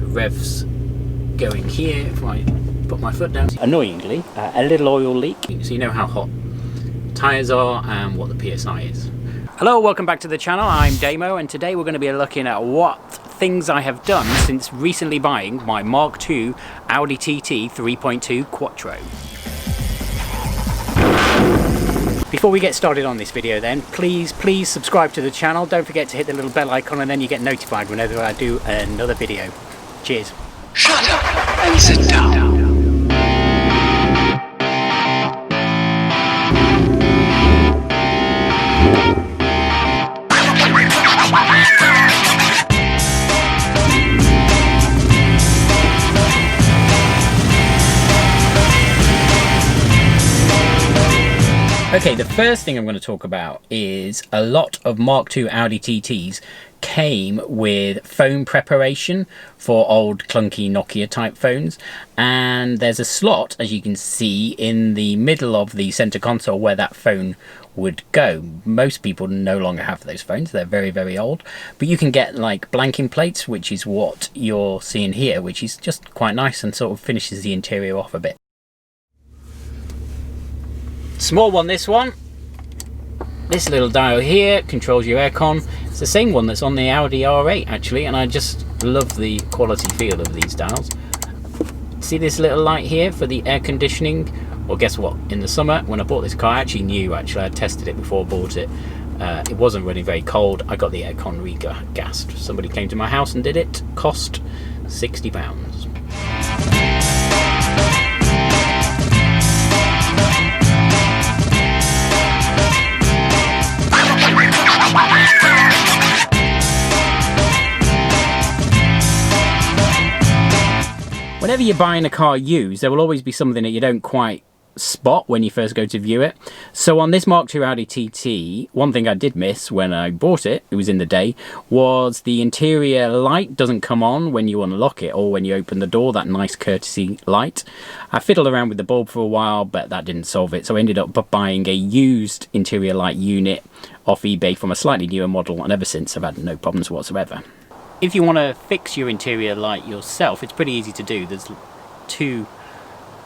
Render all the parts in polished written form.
revs going here if I put my foot down. Annoyingly, a little oil leak, so you know how hot tyres are and what the PSI is. Hello, welcome back to the channel. I'm Damo, and today we're going to be looking at what things I have done since recently buying my Mk2 Audi TT 3.2 Quattro. Before we get started on this video then, please subscribe to the channel. Don't forget to hit the little bell icon and then you get notified whenever I do another video. Cheers. Shut up and sit down. Okay, the first thing I'm going to talk about is a lot of Mk2 Audi TTs came with phone preparation for old clunky Nokia type phones, and there's a slot, as you can see, in the middle of the center console where that phone would go. Most people no longer have those phones, they're very old, but you can get like blanking plates, which is what you're seeing here, which is just quite nice and sort of finishes the interior off a bit. Small one, this one. This little dial here controls your aircon. It's the same one that's on the Audi R8 actually, and I just love the quality feel of these dials. See this little light here for the air conditioning? Well, guess what? In the summer when I bought this car, I actually knew, I tested it before I bought it. It wasn't running very cold. I got the aircon regassed. Somebody came to my house and did it. Cost £60. Whenever you're buying a car used, there will always be something that you don't quite spot when you first go to view it. So on this Mk2 Audi TT, one thing I did miss when I bought it, it was in the day, was the interior light doesn't come on when you unlock it or when you open the door, that nice courtesy light. I fiddled around with the bulb for a while, but that didn't solve it, so I ended up buying a used interior light unit off eBay from a slightly newer model, and ever since I've had no problems whatsoever. If you want to fix your interior light yourself, it's pretty easy to do. There's two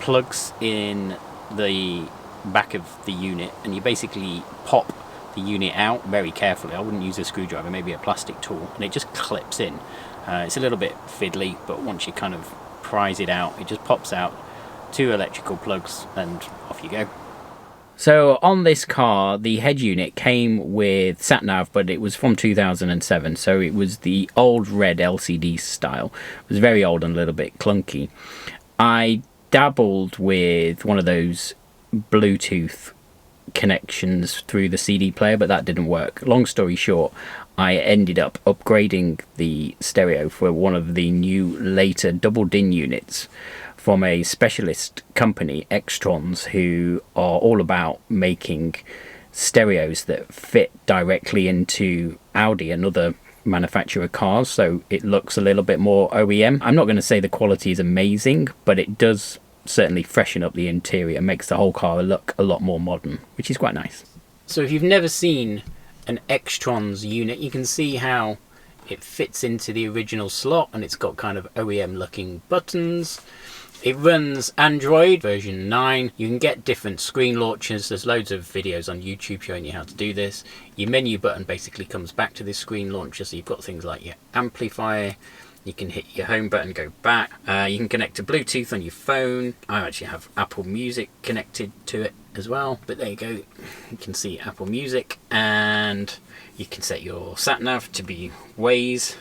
plugs in the back of the unit, and you basically pop the unit out very carefully. I wouldn't use a screwdriver, maybe a plastic tool, and it just clips in. It's a little bit fiddly, but once you kind of prise it out, it just pops out, two electrical plugs, and off you go. So on this car, the head unit came with sat-nav, but it was from 2007, so it was the old red LCD style. It was very old and a little bit clunky. I dabbled with one of those Bluetooth connections through the CD player, but that didn't work. Long story short, I ended up upgrading the stereo for one of the new later double DIN units from a specialist company, Xtrons, who are all about making stereos that fit directly into Audi and other manufacturer cars, so it looks a little bit more OEM. I'm not going to say the quality is amazing, but it does certainly freshen up the interior and makes the whole car look a lot more modern, which is quite nice. So if you've never seen an Xtrons unit, you can see how it fits into the original slot, and it's got kind of OEM looking buttons. It runs Android version 9. You can get different screen launchers. There's loads of videos on YouTube showing you how to do this. Your menu button basically comes back to this screen launcher, so you've got things like your amplifier. You can hit your home button, go back. You can connect to Bluetooth on your phone. I actually have Apple Music connected to it as well, but there you go. You can see Apple Music, and you can set your sat-nav to be Waze,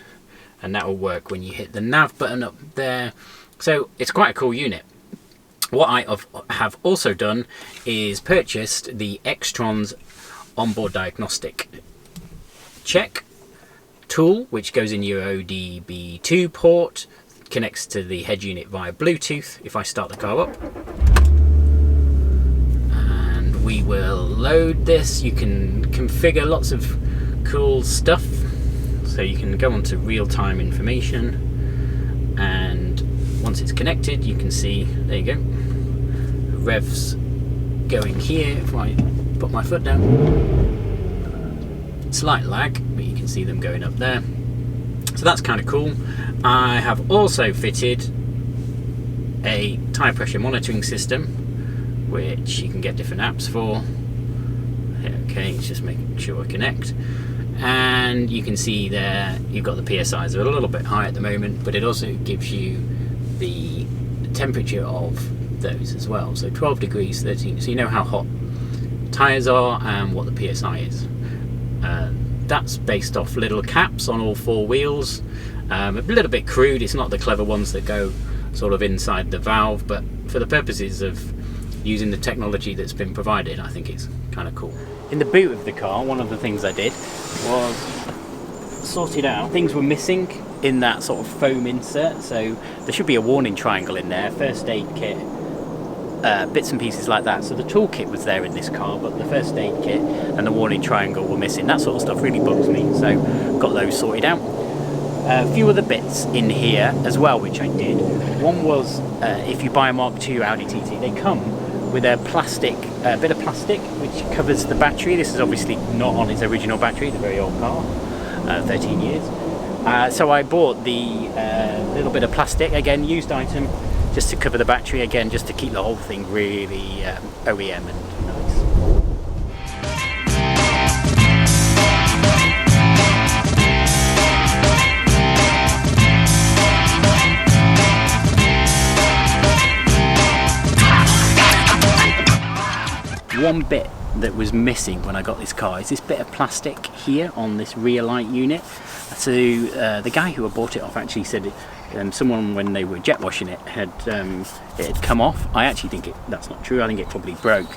and that will work when you hit the nav button up there. So it's quite a cool unit. What I have also done is purchased the Xtrons onboard diagnostic check tool, which goes in your ODB2 port, connects to the head unit via Bluetooth. If I start the car up, and we will load this, you can configure lots of cool stuff. So you can go onto real-time information, and once it's connected, you can see, there you go, revs going here if I put my foot down. Slight lag, but you can see them going up there. So that's kind of cool. I have also fitted a tyre pressure monitoring system, which you can get different apps for. Okay, it's just making sure I connect. And you can see there you've got the PSIs are a little bit high at the moment, but it also gives you the temperature of those as well. So 12 degrees, 13, so you know how hot tyres are and what the PSI is. That's based off little caps on all four wheels. A little bit crude, it's not the clever ones that go sort of inside the valve, but for the purposes of using the technology that's been provided, I think it's kind of cool. In the boot of the car, one of the things I did was sorted out things were missing in that sort of foam insert. So there should be a warning triangle in there, first aid kit, bits and pieces like that. So the toolkit was there in this car, but the first aid kit and the warning triangle were missing. That sort of stuff really bugs me, so got those sorted out. A few other bits in here as well, which I did. One was if you buy a Mk2 Audi TT, they come with a plastic, bit of plastic which covers the battery. This is obviously not on its original battery, it's a very old car, 13 years. So I bought the little bit of plastic, again used item, just to cover the battery, again just to keep the whole thing really OEM and nice. One bit that was missing when I got this car is this bit of plastic here on this rear light unit. So the guy who I bought it off actually said someone, when they were jet washing it, it had come off. I actually think that's not true. I think it probably broke.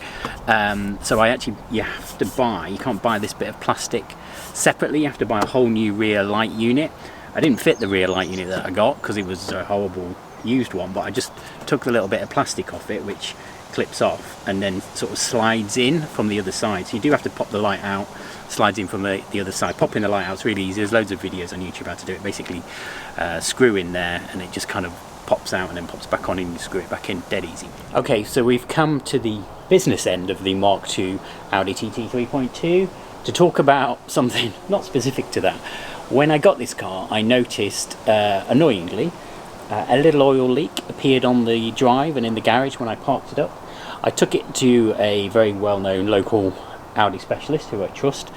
So you can't buy this bit of plastic separately. You have to buy a whole new rear light unit. I didn't fit the rear light unit that I got because it was a horrible used one, but I just took the little bit of plastic off it, which clips off and then sort of slides in from the other side. So you do have to pop the light out, slides in from the other side. Popping the light out is really easy. There's loads of videos on YouTube how to do it. Basically screw in there and it just kind of pops out and then pops back on and you screw it back in, dead easy. Okay, so we've come to the business end of the Mk2 Audi TT 3.2 to talk about something not specific to that. When I got this car, I noticed, annoyingly, a little oil leak appeared on the drive and in the garage when I parked it up. I took it to a very well-known local Audi specialist who I trust,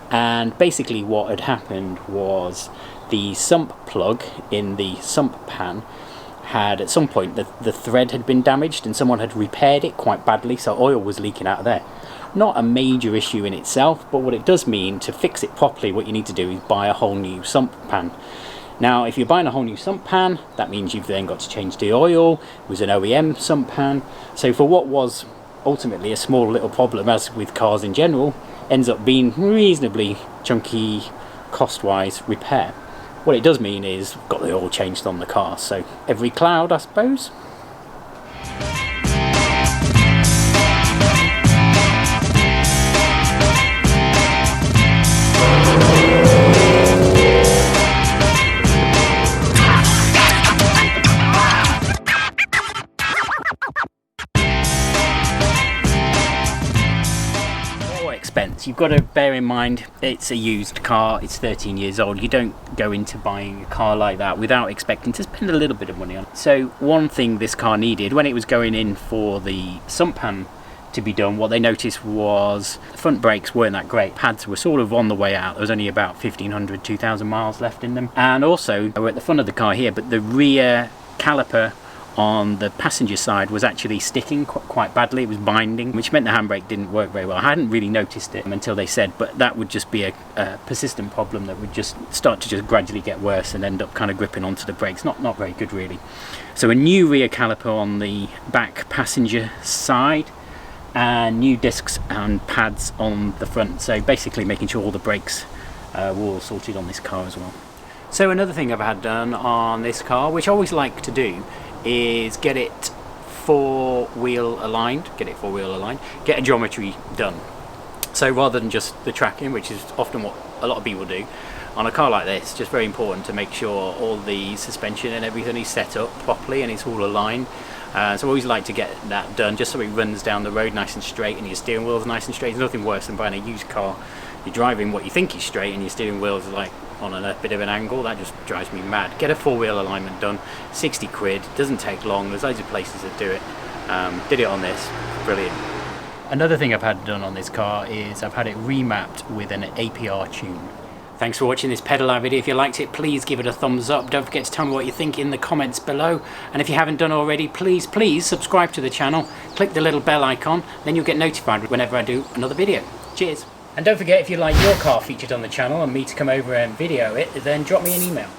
and basically what had happened was the sump plug in the sump pan had, at some point, the thread had been damaged and someone had repaired it quite badly, so oil was leaking out of there. Not a major issue in itself, but what it does mean, to fix it properly, what you need to do is buy a whole new sump pan. Now, if you're buying a whole new sump pan, that means you've then got to change the oil. It was an OEM sump pan. So for what was ultimately a small little problem, as with cars in general, ends up being reasonably chunky, cost-wise repair. What it does mean is we've got the oil changed on the car. So every cloud, I suppose. You've got to bear in mind it's a used car, it's 13 years old. You don't go into buying a car like that without expecting to spend a little bit of money on it. So one thing this car needed when it was going in for the sump pan to be done, what they noticed was the front brakes weren't that great. Pads were sort of on the way out. There was only about 1,500, 2,000 miles left in them. And also, we're at the front of the car here, but the rear caliper on the passenger side was actually sticking quite badly. It was binding, which meant the handbrake didn't work very well. I hadn't really noticed it until they said, but that would just be a persistent problem that would just start to just gradually get worse and end up kind of gripping onto the brakes. Not very good, really. So a new rear caliper on the back passenger side and new discs and pads on the front. So basically making sure all the brakes were all sorted on this car as well. So another thing I've had done on this car, which I always like to do, is get it four-wheel aligned, get a geometry done. So rather than just the tracking, which is often what a lot of people do, on a car like this, just very important to make sure all the suspension and everything is set up properly and it's all aligned. So I always like to get that done just so it runs down the road nice and straight and your steering wheel is nice and straight. There's nothing worse than buying a used car. You're driving what you think is straight and your steering wheel is like on a bit of an angle. That just drives me mad. Get a four-wheel alignment done, 60 quid, doesn't take long, there's loads of places that do it. Did it on this, brilliant. Another thing I've had done on this car is I've had it remapped with an APR tune. Thanks for watching this pedal lab video. If you liked it, please give it a thumbs up. Don't forget to tell me what you think in the comments below. And if you haven't done already, please subscribe to the channel. Click the little bell icon, then you'll get notified whenever I do another video. Cheers. And don't forget, if you'd like your car featured on the channel and me to come over and video it, then drop me an email.